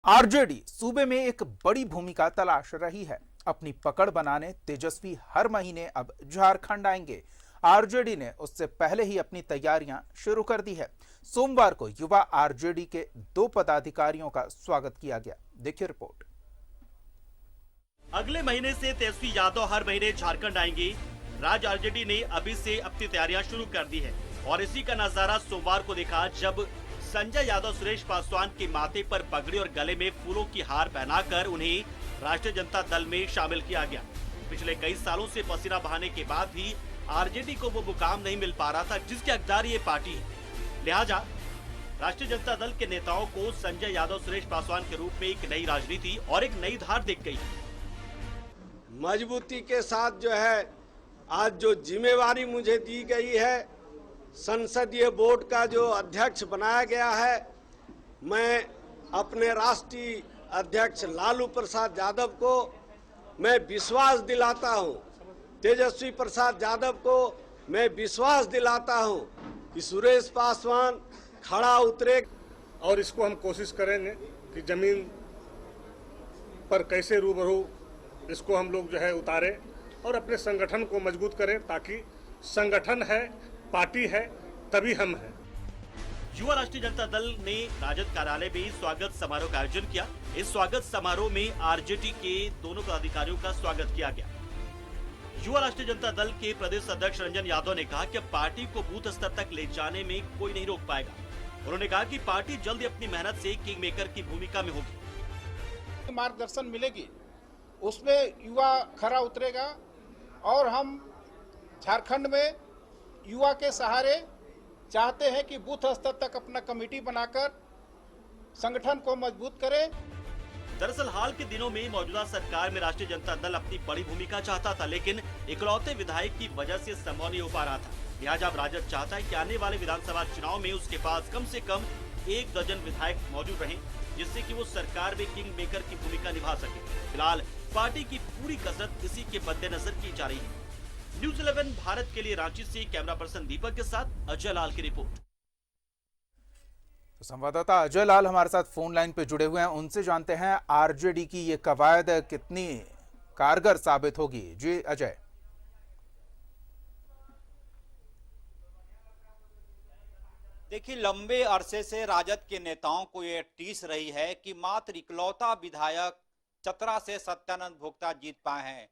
RJD सूबे में एक बड़ी भूमिका तलाश रही है। अपनी पकड़ बनाने तेजस्वी हर महीने अब झारखंड आएंगे। आरजेडी ने उससे पहले ही अपनी तैयारियां शुरू कर दी है। सोमवार को युवा आरजेडी के 2 पदाधिकारियों का स्वागत किया गया। देखिए रिपोर्ट। अगले महीने से तेजस्वी यादव हर महीने झारखंड आएंगे। राज्य आरजेडी ने अभी से अपनी तैयारियां शुरू कर दी है और इसी का नजारा सोमवार को देखा जब संजय यादव सुरेश पासवान के माथे पर पगड़ी और गले में फूलों की हार पहनाकर उन्हें राष्ट्रीय जनता दल में शामिल किया गया। पिछले कई सालों से पसीना बहाने के बाद भी आरजेडी को वो मुकाम नहीं मिल पा रहा था जिसके हकदार ये पार्टी है। लिहाजा राष्ट्रीय जनता दल के नेताओं को संजय यादव सुरेश पासवान के रूप में एक नई राजनीति और एक नई धार दिख गई। मजबूती के साथ जो है आज जो जिम्मेवारी मुझे दी गई है, संसदीय बोर्ड का जो अध्यक्ष बनाया गया है, मैं अपने राष्ट्रीय अध्यक्ष लालू प्रसाद यादव को मैं विश्वास दिलाता हूं, तेजस्वी प्रसाद यादव को मैं विश्वास दिलाता हूं कि सुरेश पासवान खड़ा उतरे और इसको हम कोशिश करेंगे कि जमीन पर कैसे रूबरू इसको हम लोग जो है उतारें और अपने संगठन को मजबूत करें, ताकि संगठन है, पार्टी है, तभी हम हैं। युवा राष्ट्रीय जनता दल ने राजद कार्यालय में स्वागत समारोह का आयोजन किया। इस स्वागत समारोह में आरजेडी के दोनों पदाधिकारियों का स्वागत किया गया। युवा राष्ट्रीय जनता दल के प्रदेश अध्यक्ष रंजन यादव ने कहा कि पार्टी को बूथ स्तर तक ले जाने में कोई नहीं रोक पाएगा। उन्होंने कहा कि पार्टी जल्द अपनी मेहनत से किंग मेकर की भूमिका में होगी। मार्गदर्शन मिलेगी, उसमें युवा खरा उतरेगा और हम झारखंड में युवा के सहारे चाहते हैं कि बूथ स्तर तक अपना कमेटी बनाकर संगठन को मजबूत करें। दरअसल हाल के दिनों में मौजूदा सरकार में राष्ट्रीय जनता दल अपनी बड़ी भूमिका चाहता था, लेकिन इकलौते विधायक की वजह से संभव नहीं हो पा रहा था। लिहाजा अब राजद चाहता है कि आने वाले विधानसभा चुनाव में उसके पास कम से कम 1 दर्जन विधायक मौजूद रहें, जिससे कि वो सरकार में किंग मेकर की भूमिका निभा सके। फिलहाल पार्टी की पूरी कसरत इसी के मद्देनजर की जा रही है। न्यूज़ 11 भारत के लिए रांची से कैमरा पर्सन दीपक के साथ अजय लाल की रिपोर्ट। तो संवाददाता अजय लाल हमारे साथ फोन लाइन पे जुड़े हुए हैं, उनसे जानते हैं आरजेडी की ये कवायद कितनी कारगर साबित होगी। जी अजय। देखिए, लंबे अरसे से राजद के नेताओं को ये टीस रही है कि मात्र इकलौता विधायक चतरा से सत्यानंद भोक्ता जीत पाए हैं।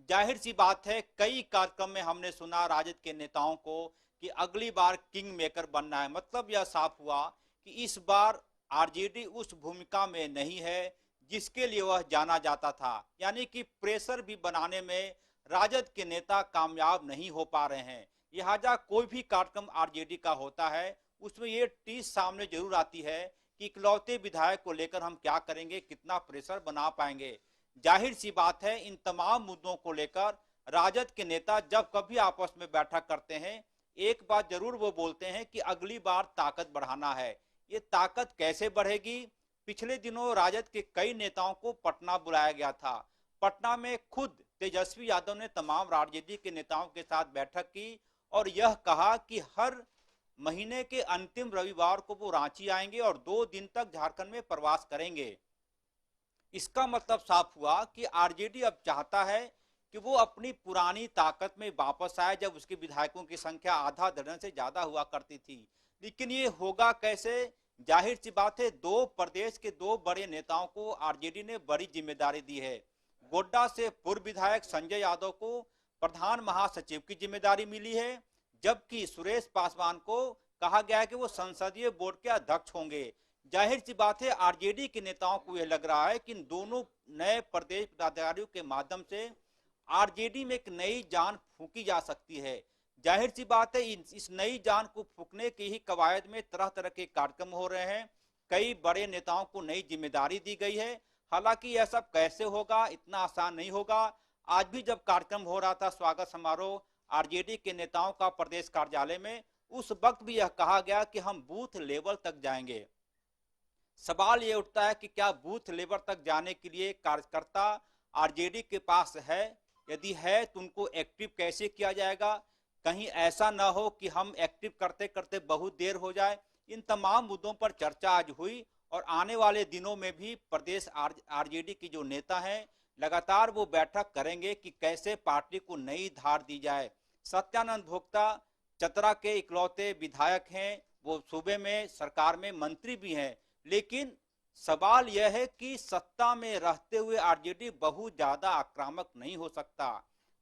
जाहिर सी बात है, कई कार्यक्रम में हमने सुना राजद के नेताओं को कि अगली बार किंग मेकर बनना है। मतलब यह साफ हुआ कि इस बार आरजेडी उस भूमिका में नहीं है जिसके लिए वह जाना जाता था, यानी कि प्रेशर भी बनाने में राजद के नेता कामयाब नहीं हो पा रहे हैं। लिहाजा कोई भी कार्यक्रम आरजेडी का होता है उसमें ये टीस सामने जरूर आती है कि इकलौते विधायक को लेकर हम क्या करेंगे, कितना प्रेशर बना पाएंगे। जाहिर सी बात है, इन तमाम मुद्दों को लेकर राजद के नेता जब कभी आपस में बैठक करते हैं, एक बात जरूर वो बोलते हैं कि अगली बार ताकत बढ़ाना है। ये ताकत कैसे बढ़ेगी? पिछले दिनों राजद के कई नेताओं को पटना बुलाया गया था। पटना में खुद तेजस्वी यादव ने तमाम राजनीति के नेताओं के साथ बैठक की और यह कहा कि हर महीने के अंतिम रविवार को वो रांची आएंगे और 2 दिन तक झारखंड में प्रवास करेंगे। इसका मतलब साफ हुआ कि आरजेडी अब चाहता है कि वो अपनी पुरानी ताकत में वापस आए, जब उसके विधायकों की संख्या आधा दर्जन से ज्यादा हुआ करती थी। लेकिन ये होगा कैसे? जाहिर सी बात है, 2 प्रदेश के 2 बड़े नेताओं को आरजेडी ने बड़ी जिम्मेदारी दी है। गोड्डा से पूर्व विधायक संजय यादव को प्रधान महासचिव की जिम्मेदारी मिली है, जबकि सुरेश पासवान को कहा गया है कि वो संसदीय बोर्ड के अध्यक्ष होंगे। जाहिर सी बात है, आरजेडी के नेताओं को यह लग रहा है कि इन दोनों नए प्रदेश पदाधिकारियों के माध्यम से आरजेडी में एक नई जान फूंकी जा सकती है। जाहिर सी बात है, इस नई जान को फूंकने की ही कवायद में तरह तरह के कार्यक्रम हो रहे हैं। कई बड़े नेताओं को नई जिम्मेदारी दी गई है। हालांकि यह सब कैसे होगा, इतना आसान नहीं होगा। आज भी जब कार्यक्रम हो रहा था स्वागत समारोह आरजेडी के नेताओं का प्रदेश कार्यालय में, उस वक्त भी यह कहा गया कि हम बूथ लेवल तक जाएंगे। सवाल ये उठता है कि क्या बूथ लेवल तक जाने के लिए कार्यकर्ता आरजेडी के पास है? यदि है तो उनको एक्टिव कैसे किया जाएगा? कहीं ऐसा ना हो कि हम एक्टिव करते करते बहुत देर हो जाए। इन तमाम मुद्दों पर चर्चा आज हुई और आने वाले दिनों में भी प्रदेश आरजेडी की जो नेता हैं लगातार वो बैठक करेंगे कि कैसे पार्टी को नई धार दी जाए। सत्यानंद भोक्ता चतरा के इकलौते विधायक हैं, वो सूबे में सरकार में मंत्री भी हैं, लेकिन सवाल यह है कि सत्ता में रहते हुए आरजेडी बहुत ज्यादा आक्रामक नहीं हो सकता।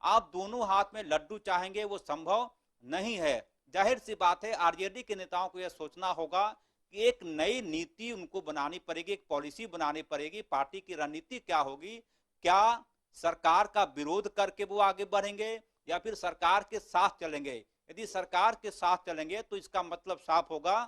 आप दोनों हाथ में लड्डू चाहेंगे वो संभव नहीं है। जाहिर सी बात है आरजेडी के नेताओं को यह सोचना होगा कि एक नई नीति उनको बनानी पड़ेगी, एक पॉलिसी बनानी पड़ेगी, पार्टी की रणनीति क्या होगी, क्या सरकार का विरोध करके वो आगे बढ़ेंगे या फिर सरकार के साथ चलेंगे। यदि सरकार के साथ चलेंगे तो इसका मतलब साफ होगा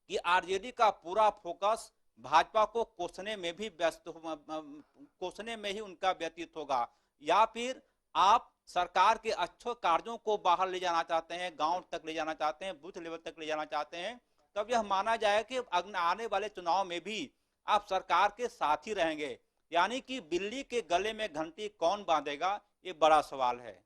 कि आरजेडी का पूरा फोकस भाजपा को कोसने में भी कोसने में ही उनका व्यतीत होगा, या फिर आप सरकार के अच्छे कार्यों को बाहर ले जाना चाहते हैं, गांव तक ले जाना चाहते हैं, बूथ लेवल तक ले जाना चाहते हैं, तब यह माना जाए कि आने वाले चुनाव में भी आप सरकार के साथ ही रहेंगे। यानी कि बिल्ली के गले में घंटी कौन बांधेगा, ये बड़ा सवाल है।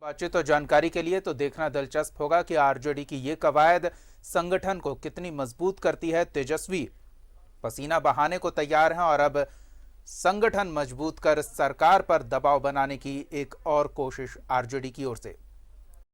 बातचीत और जानकारी के लिए तो देखना दिलचस्प होगा कि आरजेडी की ये कवायद संगठन को कितनी मजबूत करती है। तेजस्वी पसीना बहाने को तैयार हैं और अब संगठन मजबूत कर सरकार पर दबाव बनाने की एक और कोशिश आरजेडी की ओर से।